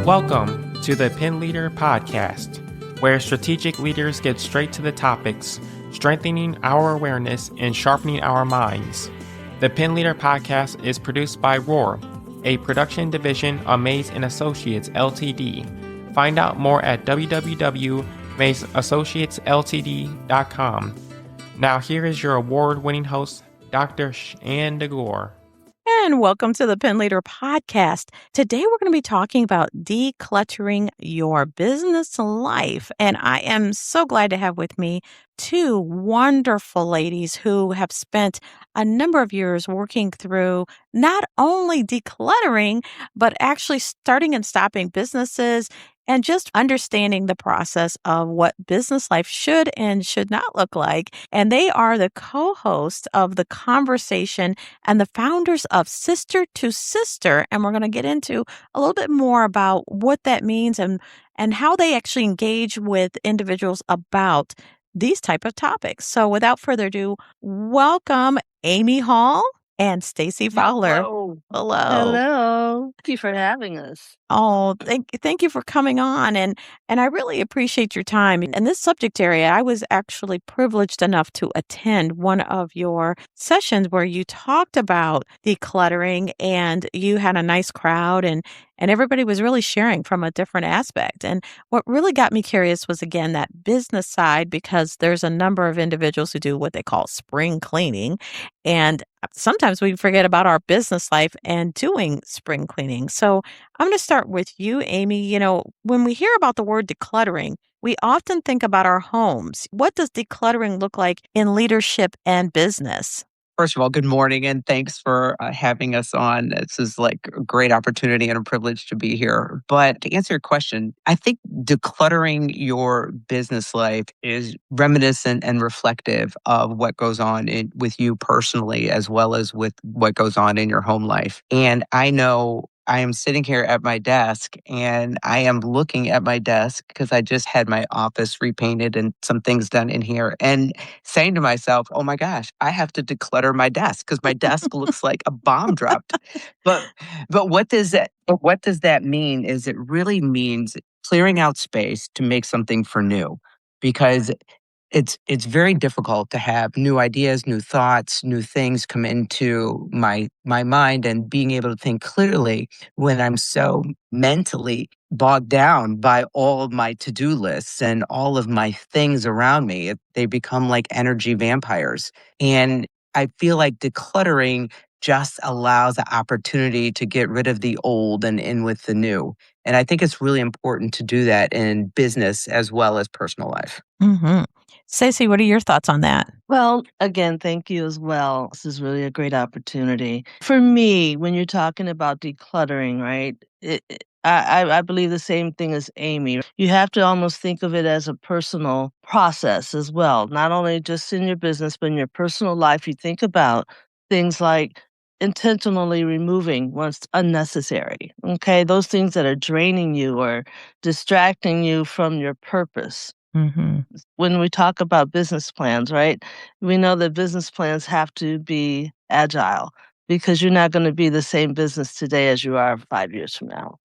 Welcome to the Pen Leader Podcast, where strategic leaders get straight to the topics, strengthening our awareness and sharpening our minds. The Pen Leader Podcast is produced by Roar, a production division of Mays & Associates Ltd. Find out more at www.maysassociatesltd.com. Now here is your award-winning host, Dr. Shanda Gore. And welcome to the Pen Leader Podcast. Today we're going to be talking about decluttering your business life. And I am so glad to have with me two wonderful ladies who have spent a number of years working through not only decluttering, but actually starting and stopping businesses and just understanding the process of what business life should and should not look like. And they are the co-hosts of The Conversation and the founders of Sister to Sister. And we're going to get into a little bit more about what that means and how they actually engage with individuals about these type of topics. So without further ado, welcome Amy Hall and Stayce Fowler. Hello. Hello. Hello. Thank you for having us. Oh, thank you for coming on. And I really appreciate your time. In this subject area, I was actually privileged enough to attend one of your sessions where you talked about decluttering and you had a nice crowd and everybody was really sharing from a different aspect. And what really got me curious was, again, that business side, because there's a number of individuals who do what they call spring cleaning. And sometimes we forget about our business life and doing spring cleaning. So I'm going to start with you, Amy. You know, when we hear about the word decluttering, we often think about our homes. What does decluttering look like in leadership and business? First of all, good morning, and thanks for having us on. This is like a great opportunity and a privilege to be here. But to answer your question, I think decluttering your business life is reminiscent and reflective of what goes on with you personally, as well as with what goes on in your home life. And I know I am sitting here at my desk and I am looking at my desk because I just had my office repainted and some things done in here and saying to myself, oh my gosh, I have to declutter my desk because my desk looks like a bomb dropped. But what does that mean is it really means clearing out space to make something for new, because it's very difficult to have new ideas, new thoughts, new things come into my mind, and being able to think clearly when I'm so mentally bogged down by all of my to-do lists and all of my things around me. They become like energy vampires. And I feel like decluttering just allows the opportunity to get rid of the old and in with the new. And I think it's really important to do that in business as well as personal life. Mm-hmm. Stacey, what are your thoughts on that? Well, again, thank you as well. This is really a great opportunity. For me, when you're talking about decluttering, right, I believe the same thing as Amy. You have to almost think of it as a personal process as well, not only just in your business, but in your personal life. You think about things like intentionally removing what's unnecessary, okay? Those things that are draining you or distracting you from your purpose. Mm-hmm. When we talk about business plans, right, we know that business plans have to be agile because you're not going to be the same business today as you are 5 years from now.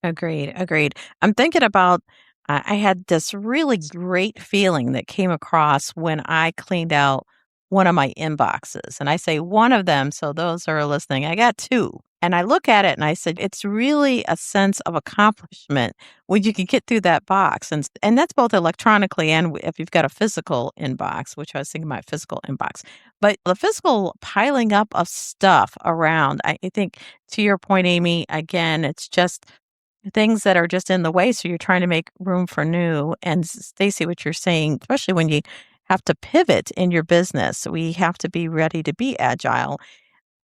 Agreed. I'm thinking about, I had this really great feeling that came across when I cleaned out one of my inboxes. And I say one of them, so those who are listening, I got two. And I look at it and I said, it's really a sense of accomplishment when you can get through that box. And that's both electronically and if you've got a physical inbox, which I was thinking about physical inbox. But the physical piling up of stuff around, I think to your point, Amy, again, it's just things that are just in the way. So you're trying to make room for new. And Stacey, what you're saying, especially when you have to pivot in your business, we have to be ready to be agile.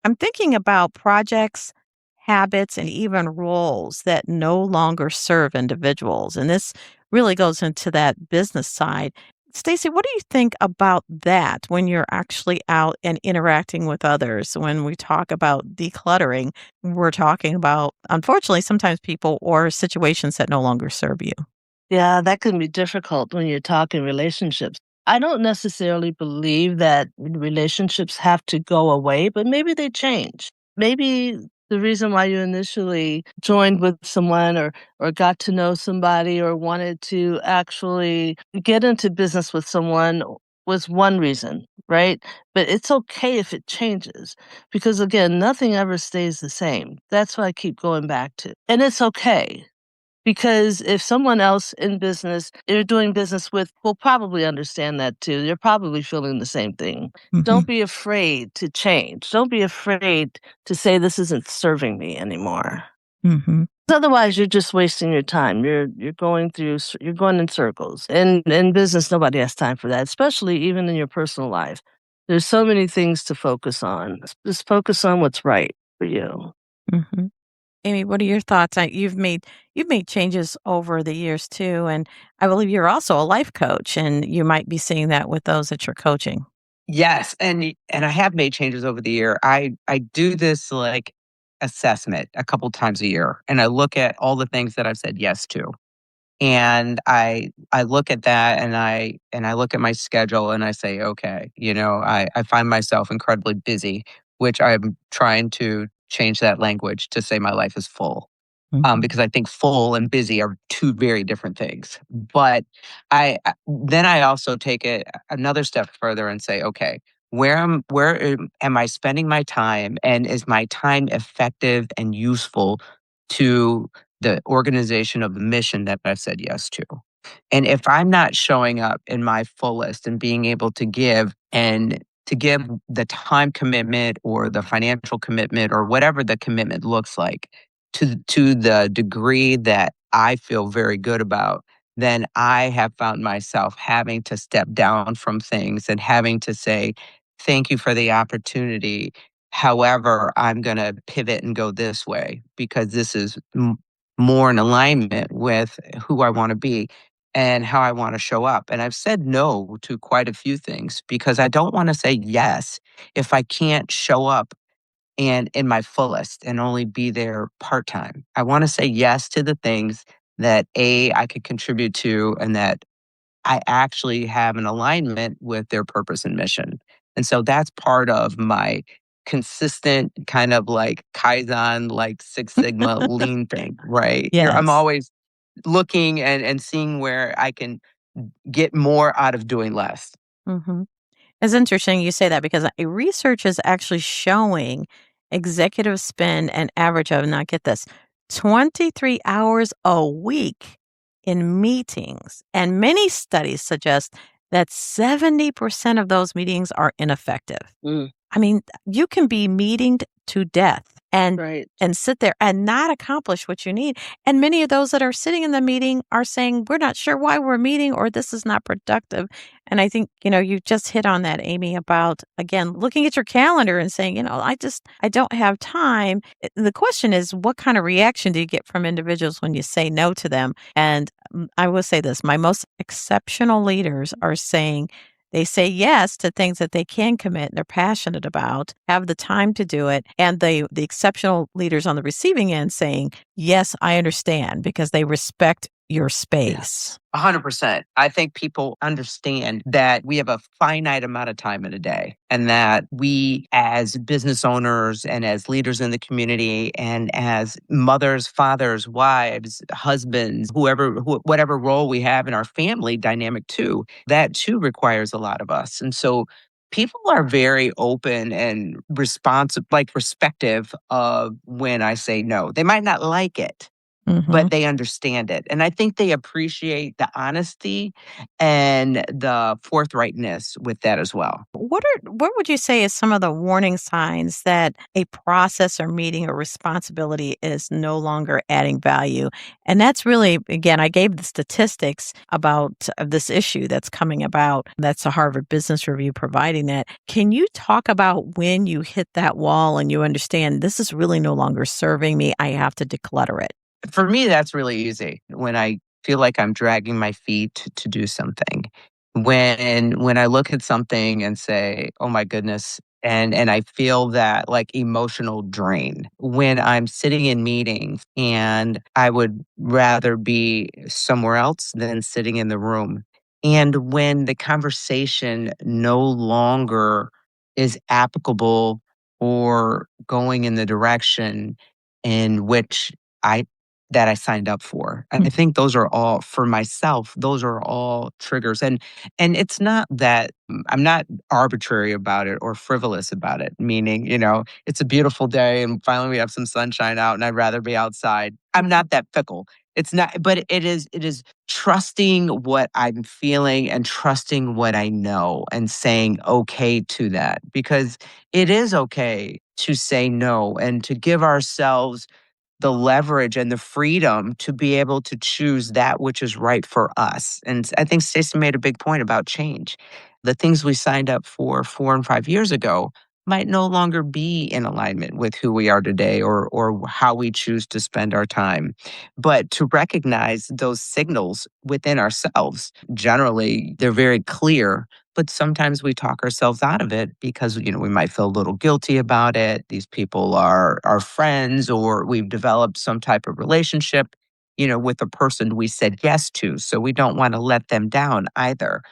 I'm thinking about projects, habits, and even roles that no longer serve individuals. And this really goes into that business side. Stacey, what do you think about that when you're actually out and interacting with others? When we talk about decluttering, we're talking about, unfortunately, sometimes people or situations that no longer serve you. Yeah, that can be difficult when you're talking relationships. I don't necessarily believe that relationships have to go away, but maybe they change. Maybe The reason why you initially joined with someone or got to know somebody or wanted to actually get into business with someone was one reason, right? But it's okay if it changes because, again, nothing ever stays the same. That's what I keep going back to. And it's okay. Because if someone else in business you're doing business with will probably understand that too. You're probably feeling the same thing. Mhm. Don't be afraid to change. Don't be afraid to say this isn't serving me anymore. Mhm. Otherwise, you're just wasting your time. You're going in circles. And in business, nobody has time for that, especially even in your personal life. There's so many things to focus on. Just focus on what's right for you. Mhm. Amy, what are your thoughts? You've made changes over the years too, and I believe you're also a life coach, and you might be seeing that with those that you're coaching. Yes, and I have made changes over the year. I do this, like, assessment a couple times a year, and I look at all the things that I've said yes to. And I look at that and I look at my schedule and I say, "Okay," I find myself incredibly busy, which I'm trying to change that language to say my life is full. Mhm. Because I think full and busy are two very different things. But then I also take it another step further and say, okay, where am I spending my time, and is my time effective and useful to the organization of the mission that I've said yes to? And if I'm not showing up in my fullest and being able to give the time commitment or the financial commitment or whatever the commitment looks like to the degree that I feel very good about, then I have found myself having to step down from things and having to say, thank you for the opportunity. However, I'm going to pivot and go this way because this is more in alignment with who I want to be and how I want to show up. And I've said no to quite a few things because I don't want to say yes if I can't show up and in my fullest and only be there part time. I want to say yes to the things that I could contribute to and that I actually have an alignment with their purpose and mission. And so that's part of my consistent kind of like Kaizen, like Six Sigma lean thing, right? I'm Yes. always looking and seeing where I can get more out of doing less. Mhm. It's interesting you say that because research is actually showing executives spend an average of, now get this, 23 hours a week in meetings. And many studies suggest that 70% of those meetings are ineffective. Mm, I mean, you can be meetinged to death and right. and sit there and not accomplish what you need. And many of those that are sitting in the meeting are saying, we're not sure why we're meeting or this is not productive. And I think, you just hit on that, Amy, about again, looking at your calendar and saying, I don't have time. The question is, what kind of reaction do you get from individuals when you say no to them? And I will say this, my most exceptional leaders are saying, they say yes to things that they can commit and they're passionate about, have the time to do it. And the exceptional leaders on the receiving end saying, yes, I understand because they respect your space. Yes, 100%. I think people understand that we have a finite amount of time in a day and that we, as business owners and as leaders in the community and as mothers, fathers, wives, husbands, whatever role we have in our family dynamic too, that too requires a lot of us. And so people are very open and responsive, like respective of when I say no. They might not like it, Hmm. but they understand it. And I think they appreciate the honesty and the forthrightness with that as well. What would you say is some of the warning signs that a process or meeting or responsibility is no longer adding value? And that's really, again, I gave the statistics about this issue that's coming about. That's the Harvard Business Review providing that. Can you talk about when you hit that wall and you understand this is really no longer serving me? I have to declutter it. For me, that's really easy when I feel like I'm dragging my feet to do something. When I look at something and say, "Oh my goodness," and I feel that like emotional drain when I'm sitting in meetings and I would rather be somewhere else than sitting in the room. And when the conversation no longer is applicable or going in the direction in which I that I signed up for. I think those are all for myself, those are all triggers. And it's not that I'm not arbitrary about it or frivolous about it, meaning, it's a beautiful day and finally we have some sunshine out and I'd rather be outside. I'm not that fickle. It's not, but it is trusting what I'm feeling and trusting what I know and saying okay to that, because it is okay to say no and to give ourselves the leverage and the freedom to be able to choose that which is right for us. And I think Stacey made a big point about change. The things we signed up for 4 and 5 years ago might no longer be in alignment with who we are today or how we choose to spend our time. But to recognize those signals within ourselves, generally, they're very clear, but sometimes we talk ourselves out of it because we might feel a little guilty about it. These people are our friends, or we've developed some type of relationship with a person we said yes to, so we don't want to let them down either.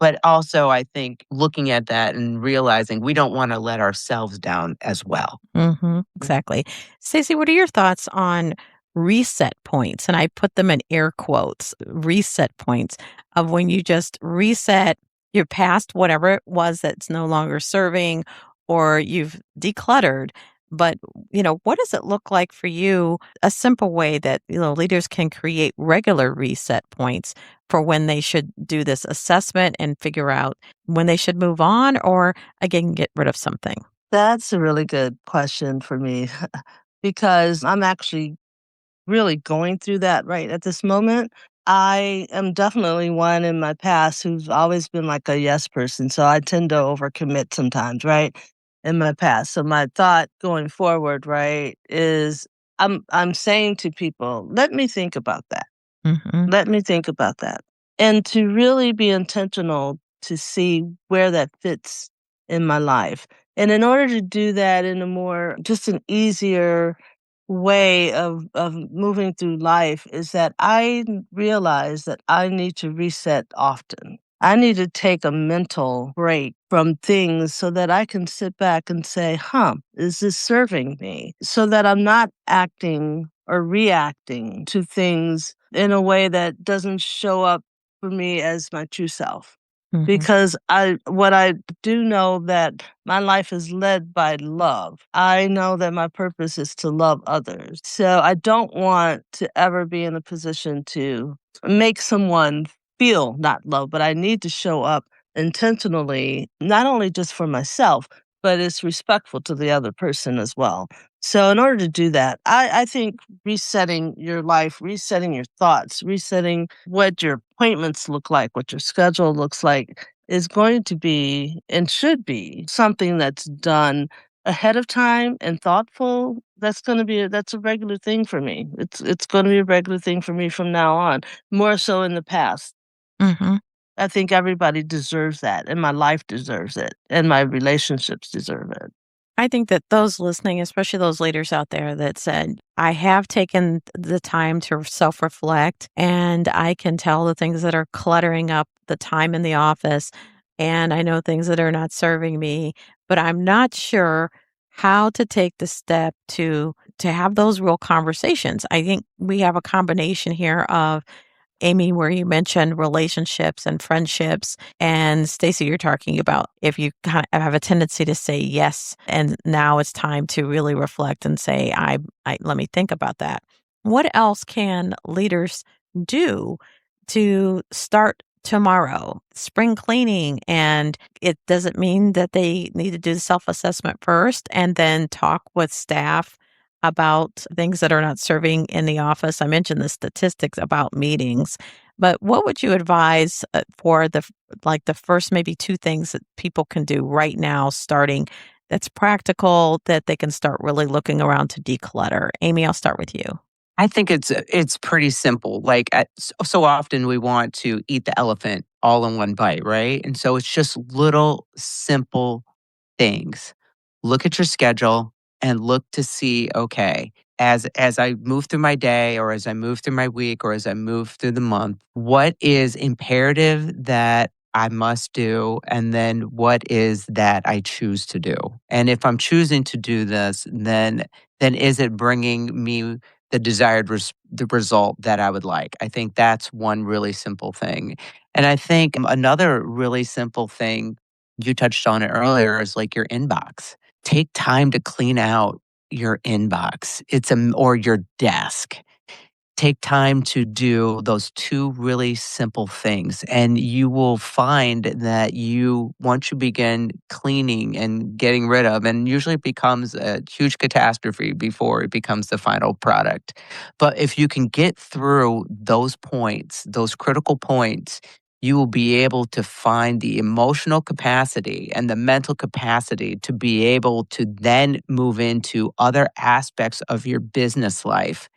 But also, I think looking at that and realizing we don't want to let ourselves down as well. Exactly. Stacey, what are your thoughts on reset points? And I put them in air quotes, reset points of when you just reset your past, whatever it was that's no longer serving, or you've decluttered. But, what does it look like for you? A simple way that, leaders can create regular reset points for when they should do this assessment and figure out when they should move on or, again, get rid of something. That's a really good question for me because I'm actually really going through that right at this moment. I am definitely one in my past who's always been like a yes person. So I tend to overcommit sometimes, right? In my past. So my thought going forward, right, is I'm saying to people, let me think about that. Hmm. Let me think about that. And to really be intentional to see where that fits in my life. And in order to do that in a more, just an easier way of moving through life is that realize that I need to reset often. I need to take a mental break from things so that I can sit back and say, is this serving me? So that I'm not acting or reacting to things in a way that doesn't show up for me as my true self. Hmm. Because what I do know that my life is led by love. I know that my purpose is to love others. So I don't want to ever be in a position to make someone feel not loved, but I need to show up intentionally, not only just for myself, but it's respectful to the other person as well. So in order to do that, I think resetting your life, resetting your thoughts, resetting what your appointments look like, what your schedule looks like, is going to be and should be something that's done ahead of time and thoughtful. That's a regular thing for me. It's going to be a regular thing for me from now on, more so in the past. Hmm. I think everybody deserves that, and my life deserves it, and my relationships deserve it. I think that those listening, especially those leaders out there that said, I have taken the time to self reflect and I can tell the things that are cluttering up the time in the office. And I know things that are not serving me, but I'm not sure how to take the step to have those real conversations. I think we have a combination here of Amy, where you mentioned relationships and friendships. And Stacey, you're talking about if you kind of have a tendency to say yes, and now it's time to really reflect and say, I let me think about that. What else can leaders do to start tomorrow? Spring cleaning, and it doesn't mean that they need to do the self assessment first and then talk with staff about things that are not serving in the office. I mentioned the statistics about meetings, but what would you advise for the first maybe two things that people can do right now starting that's practical that they can start really looking around to declutter? Amy, I'll start with you. I think it's pretty simple. Like so often we want to eat the elephant all in one bite, right? And so it's just little simple things. Look at your schedule and look to see, okay, as I move through my day or as I move through my week or as I move through the month, what is imperative that I must do, and then what is that I choose to do. And if I'm choosing to do this, then is it bringing me the desired the result that I would like? I think that's one really simple thing. And I think another really simple thing, you touched on it earlier, is like your inbox. Take time to clean out your inbox. Or your desk. Take time to do those two really simple things, and you will find that once you begin cleaning and getting rid of, and usually it becomes a huge catastrophe before it becomes the final product. But if you can get through those points, those critical points, you will be able to find the emotional capacity and the mental capacity to be able to then move into other aspects of your business life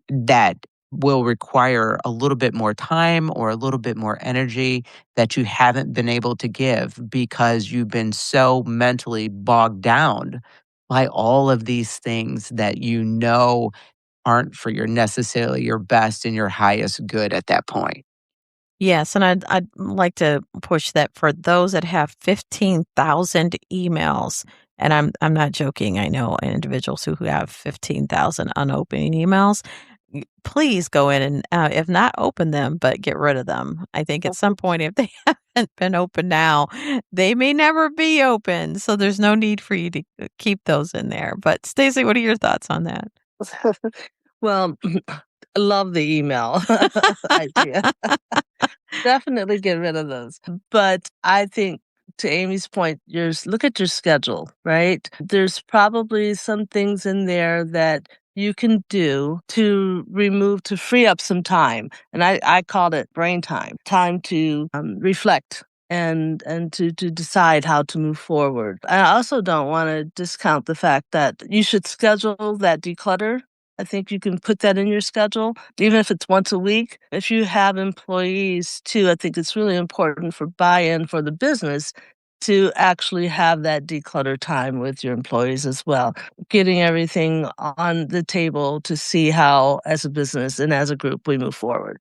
that will require a little bit more time or a little bit more energy that you haven't been able to give because you've been so mentally bogged down by all of these things that aren't for your necessarily your best and your highest good at that point. Yes, and I'd like to push that for those that have 15,000 emails, and I'm not joking. I know individuals who have 15,000 unopened emails. Please go in and, if not open them, but get rid of them. I think at some point, if they haven't been opened now, they may never be opened. So there's no need for you to keep those in there. But Stacey, what are your thoughts on that? Well, I love the email idea. Definitely get rid of those. But I think to Amy's point, look at your schedule, right? There's probably some things in there that you can do to free up some time. And I called it brain time to reflect and to decide how to move forward. I also don't want to discount the fact that you should schedule that declutter. I think you can put that in your schedule, even if it's once a week. If you have employees too, I think it's really important for buy-in for the business to actually have that declutter time with your employees as well, getting everything on the table to see how, as a business and as a group, we move forward.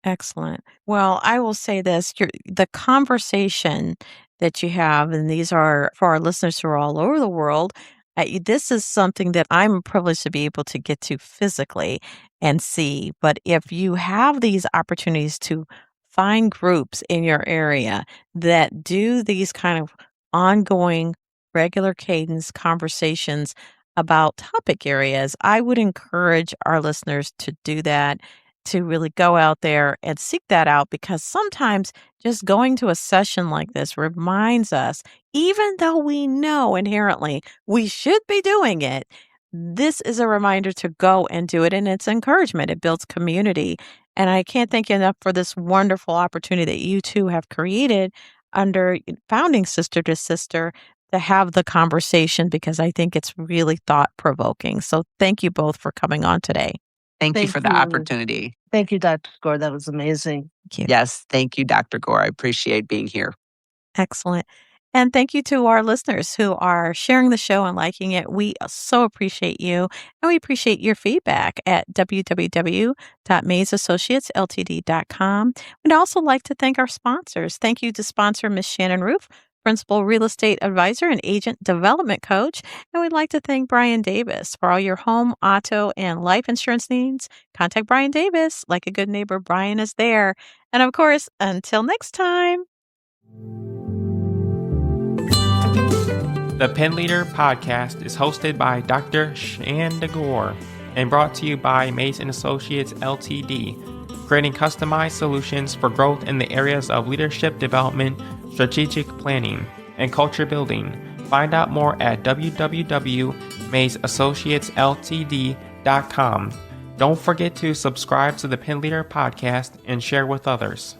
Excellent. Well, I will say this, the conversation that you have, and these are for our listeners who are all over the world, this is something that I'm privileged to be able to get to physically and see. But if you have these opportunities to find groups in your area that do these kind of ongoing, regular cadence conversations about topic areas, I would encourage our listeners to do that, to really go out there and seek that out, because sometimes just going to a session like this reminds us, even though we know inherently we should be doing it, this is a reminder to go and do it. And it's encouragement, it builds community. And I can't thank you enough for this wonderful opportunity that you two have created under founding Sister to Sister to have the conversation, because I think it's really thought provoking. So thank you both for coming on today. Thank you Thank for the you. opportunity. Thank you, Dr. Gore. That was amazing. Thank you. Yes, thank you, Dr. Gore. I appreciate being here. Excellent. And thank you to our listeners who are sharing the show and liking it. We so appreciate you, and we appreciate your feedback at www.mazeassociatesltd.com. We'd also like to thank our sponsors. Thank you to sponsor Ms. Shannon Roof, Principal Real Estate Advisor and Agent Development Coach. And we'd like to thank Brian Davis for all your home, auto, and life insurance needs. Contact Brian Davis. Like a good neighbor, Brian is there. And of course, until next time. The Pen Leader podcast is hosted by Dr. Shanda Gore and brought to you by Maze & Associates Ltd, creating customized solutions for growth in the areas of leadership development, strategic planning, and culture building. Find out more at www.mazeassociatesltd.com. Don't forget to subscribe to the Pen Leader podcast and share with others.